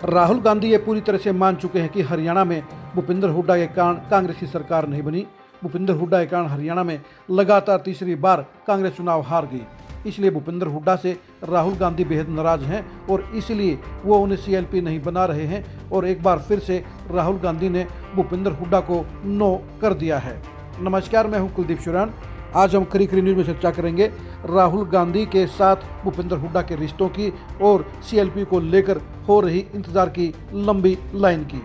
राहुल गांधी ये पूरी तरह से मान चुके हैं कि हरियाणा में भूपेंद्र हुड्डा के कारण कांग्रेस की सरकार नहीं बनी। भूपेंद्र हुड्डा के कारण हरियाणा में लगातार तीसरी बार कांग्रेस चुनाव हार गई। इसलिए भूपेंद्र हुड्डा से राहुल गांधी बेहद नाराज हैं और इसलिए वो उन्हें सीएलपी नहीं बना रहे हैं और एक बार फिर से राहुल गांधी ने भूपेंद्र हुड्डा को नो कर दिया है। नमस्कार, मैं हूं कुलदीप शुरान। आज हम खरी खरी न्यूज़ में चर्चा करेंगे राहुल गांधी के साथ भूपेंद्र हुड्डा के रिश्तों की और सीएलपी को लेकर हो रही इंतजार की लंबी लाइन की।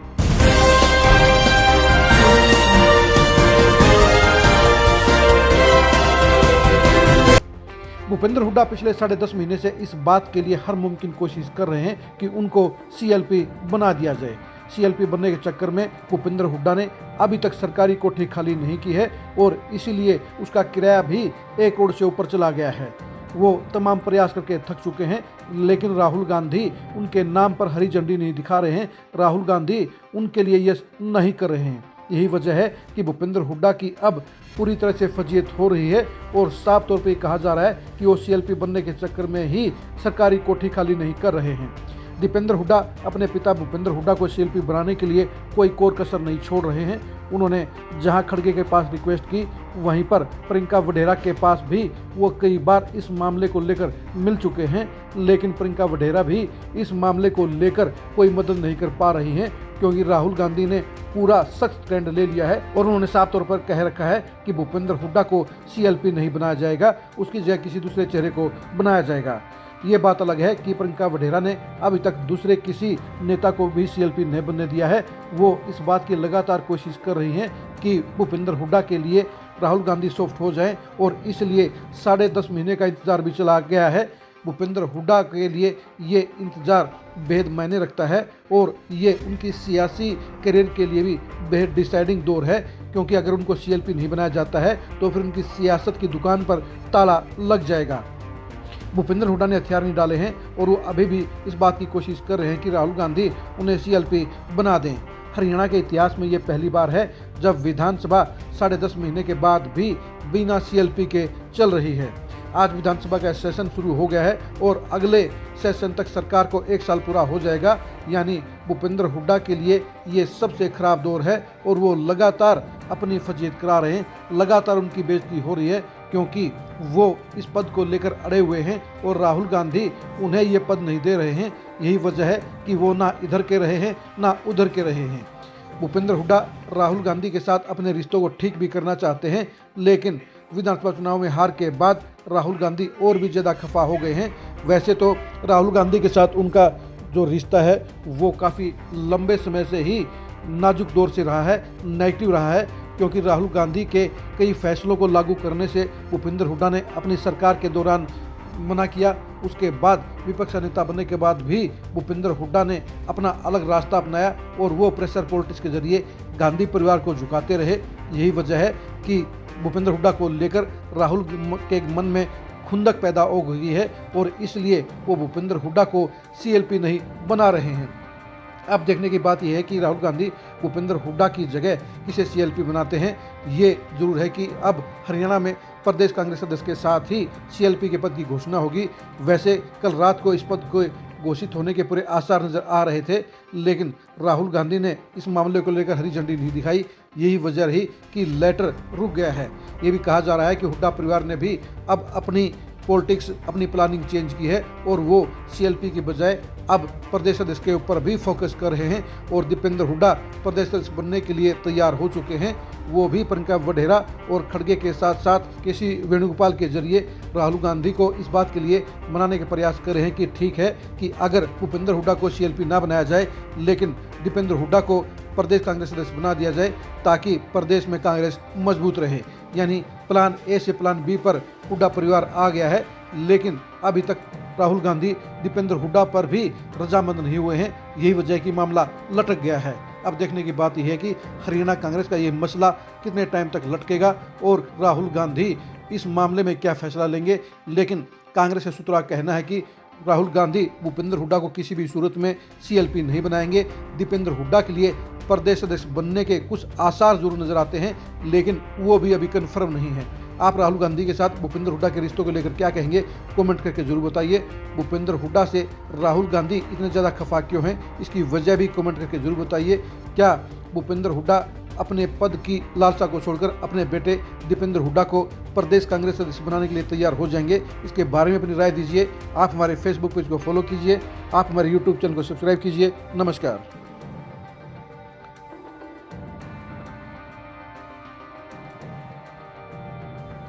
भूपेंद्र हुड्डा पिछले 10.5 महीने से इस बात के लिए हर मुमकिन कोशिश कर रहे हैं कि उनको सीएलपी बना दिया जाए। सीएलपी बनने के चक्कर में भूपेंद्र हुड्डा ने अभी तक सरकारी कोठी खाली नहीं की है और इसीलिए उसका किराया भी 1 करोड़ से ऊपर चला गया है। वो तमाम प्रयास करके थक चुके हैं, लेकिन राहुल गांधी उनके नाम पर हरी झंडी नहीं दिखा रहे हैं। राहुल गांधी उनके लिए यस नहीं कर रहे हैं। यही वजह है कि भूपेंद्र हुड्डा की अब पूरी तरह से फजीयत हो रही है और साफ तौर पे कहा जा रहा है कि वो सीएलपी बनने के चक्कर में ही सरकारी कोठी खाली नहीं कर रहे हैं। दीपेंद्र हुड्डा अपने पिता भूपेंद्र हुड्डा को सीएलपी बनाने के लिए कोई कोर कसर नहीं छोड़ रहे हैं। उन्होंने जहां खड़गे के पास रिक्वेस्ट की, वहीं पर प्रियंका वढेरा के पास भी वो कई बार इस मामले को लेकर मिल चुके हैं, लेकिन प्रियंका वढेरा भी इस मामले को लेकर कोई मदद नहीं कर पा रही हैं, क्योंकि राहुल गांधी ने पूरा सख्त स्टैंड ले लिया है और उन्होंने साफ तौर पर कह रखा है कि भूपेंद्र हुड्डा को सीएलपी नहीं बनाया जाएगा, उसकी जगह किसी दूसरे चेहरे को बनाया जाएगा। ये बात अलग है कि प्रियंका वढेरा ने अभी तक दूसरे किसी नेता को भी सीएलपी नहीं बनने दिया है। वो इस बात की लगातार कोशिश कर रही हैं कि भूपेंद्र हुड्डा के लिए राहुल गांधी सॉफ्ट हो जाएं और इसलिए 10.5 महीने का इंतजार भी चला गया है। भूपेंद्र हुड्डा के लिए ये इंतजार बेहद मायने रखता है और ये उनकी सियासी करियर के लिए भी बेहद डिसाइडिंग दौर है, क्योंकि अगर उनको सीएलपी नहीं बनाया जाता है तो फिर उनकी सियासत की दुकान पर ताला लग जाएगा। भूपेंद्र हुड्डा ने हथियार नहीं डाले हैं और वो अभी भी इस बात की कोशिश कर रहे हैं कि राहुल गांधी उन्हें सीएलपी बना दें। हरियाणा के इतिहास में ये पहली बार है जब विधानसभा 10.5 महीने के बाद भी बिना सीएलपी के चल रही है। आज विधानसभा का सेशन शुरू हो गया है और अगले सेशन तक सरकार को 1 साल पूरा हो जाएगा। यानी भूपेंद्र हुड्डा के लिए ये सबसे खराब दौर है और वो लगातार अपनी फजीयत करा रहे हैं। लगातार उनकी बेइज्जती हो रही है, क्योंकि वो इस पद को लेकर अड़े हुए हैं और राहुल गांधी उन्हें ये पद नहीं दे रहे हैं। यही वजह है कि वो ना इधर के रहे हैं ना उधर के रहे हैं। भूपेंद्र हुड्डा राहुल गांधी के साथ अपने रिश्तों को ठीक भी करना चाहते हैं, लेकिन विधानसभा चुनाव में हार के बाद राहुल गांधी और भी ज़्यादा खफा हो गए हैं। वैसे तो राहुल गांधी के साथ उनका जो रिश्ता है वो काफ़ी लंबे समय से ही नाजुक दौर से रहा है, नेगेटिव रहा है, क्योंकि राहुल गांधी के कई फैसलों को लागू करने से भूपेंद्र हुड्डा ने अपनी सरकार के दौरान मना किया। उसके बाद विपक्ष नेता बनने के बाद भी भूपेंद्र हुड्डा ने अपना अलग रास्ता अपनाया और वो प्रेशर पॉलिटिक्स के जरिए गांधी परिवार को झुकाते रहे। यही वजह है कि भूपेंद्र हुड्डा को लेकर राहुल के मन में खुंदक पैदा हो गई है और इसलिए वो भूपेंद्र हुड्डा को सीएलपी नहीं बना रहे हैं। अब देखने की बात यह है कि राहुल गांधी भूपेंद्र हुड्डा की जगह किसे सीएलपी बनाते हैं। ये जरूर है कि अब हरियाणा में प्रदेश कांग्रेस सदस्य के साथ ही सीएलपी के पद की घोषणा होगी। वैसे कल रात को इस पद को घोषित होने के पूरे आसार नजर आ रहे थे, लेकिन राहुल गांधी ने इस मामले को लेकर हरी झंडी नहीं दिखाई। यही वजह रही कि लेटर रुक गया है। ये भी कहा जा रहा है कि हुड्डा परिवार ने भी अब अपनी पॉलिटिक्स, अपनी प्लानिंग चेंज की है और वो सीएलपी की बजाय अब प्रदेश सदस्य के ऊपर भी फोकस कर रहे हैं और दीपेंद्र हुड्डा प्रदेश सदस्य बनने के लिए तैयार हो चुके हैं। वो भी प्रियंका वढेरा और खड़गे के साथ साथ केसी वेणुगोपाल के जरिए राहुल गांधी को इस बात के लिए मनाने के प्रयास कर रहे हैं कि ठीक है कि अगर भूपेंद्र हुड्डा को सीएलपी ना बनाया जाए, लेकिन दीपेंद्र हुड्डा को प्रदेश कांग्रेस सदस्य बना दिया जाए, ताकि प्रदेश में कांग्रेस मजबूत रहे। यानी प्लान ए से प्लान बी पर हुड्डा परिवार आ गया है, लेकिन अभी तक राहुल गांधी दीपेंद्र हुड्डा पर भी रजामंद नहीं हुए हैं। यही वजह कि मामला लटक गया है। अब देखने की बात यह है कि हरियाणा कांग्रेस का ये मसला कितने टाइम तक लटकेगा और राहुल गांधी इस मामले में क्या फैसला लेंगे। लेकिन कांग्रेस का सूत्रों का कहना है कि राहुल गांधी भूपेंद्र हुड्डा को किसी भी सूरत में सीएलपी नहीं बनाएंगे। दीपेंद्र हुड्डा के लिए प्रदेश सदस्य बनने के कुछ आसार जरूर नजर आते हैं, लेकिन वो भी अभी कन्फर्म नहीं है। आप राहुल गांधी के साथ भूपेंद्र हुड्डा के रिश्तों को लेकर क्या कहेंगे, कमेंट करके जरूर बताइए। भूपेंद्र हुड्डा से राहुल गांधी इतने ज़्यादा खफा क्यों हैं, इसकी वजह भी कमेंट करके जरूर बताइए। क्या भूपेंद्र हुड्डा अपने पद की लालसा को छोड़कर अपने बेटे दीपेंद्र हुड्डा को प्रदेश कांग्रेस सदस्य बनाने के लिए तैयार हो जाएंगे, इसके बारे में अपनी राय दीजिए। आप हमारे फेसबुक पेज को फॉलो कीजिए, आप हमारे यूट्यूब चैनल को सब्सक्राइब कीजिए। नमस्कार।